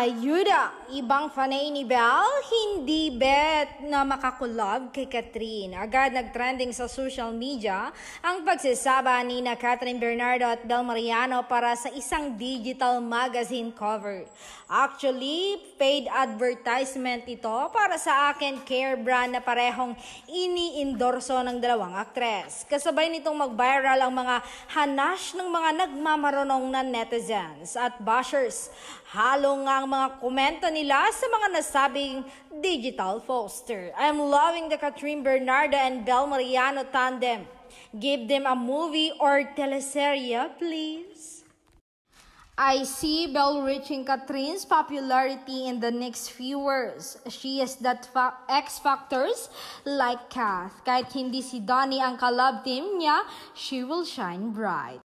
Ayuda! Ibang fanay ni Belle, hindi bet na makakulab kay Catherine. Agad nagtrending sa social media ang pagsasaba ni na Catherine Bernardo at Belle Mariano para sa isang digital magazine cover. Actually, paid advertisement ito para sa akin care brand na parehong ini-endorso ng dalawang aktres. Kasabay nitong mag-viral ang mga hanash ng mga nagmamarunong na netizens at bashers. Halo nga ang mga komento nila sa mga nasabing digital poster. I'm loving the Catherine Bernardo and Belle Mariano tandem. Give them a movie or teleserye, please. I see Belle reaching Catherine's popularity in the next few years. She is that X factors like Kath. Kahit hindi si Donnie ang collab team niya, she will shine bright.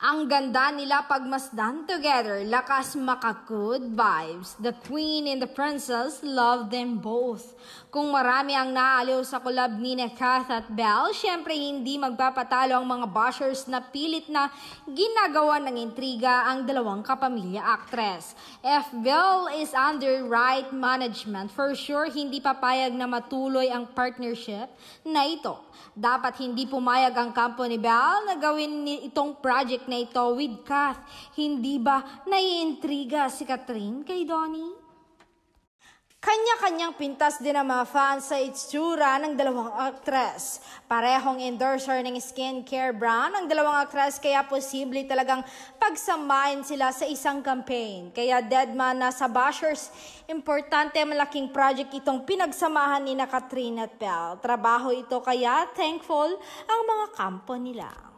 Ang ganda nila pagmasdan together, lakas maka-good vibes. The queen and the princess love them both. Kung marami ang naaliw sa collab ni Kath at Belle, syempre hindi magpapatalo ang mga bashers na pilit na ginagawa ng intriga ang dalawang kapamilya actress. If Belle is under right management, for sure hindi papayag na matuloy ang partnership na ito. Dapat hindi pumayag ang kampo ni Belle na gawin itong project na ito with Kath. Hindi ba naiintriga si Catherine kay Donnie? Kanya-kanyang pintas din ang mga fans sa itsura ng dalawang aktres. Parehong endorser ng skincare brand ang dalawang aktres kaya posible talagang pagsamahin sila sa isang campaign. Kaya deadman na sa bashers, importante malaking project itong pinagsamahan ni na Catherine at Belle. Trabaho ito kaya thankful ang mga kampo nila.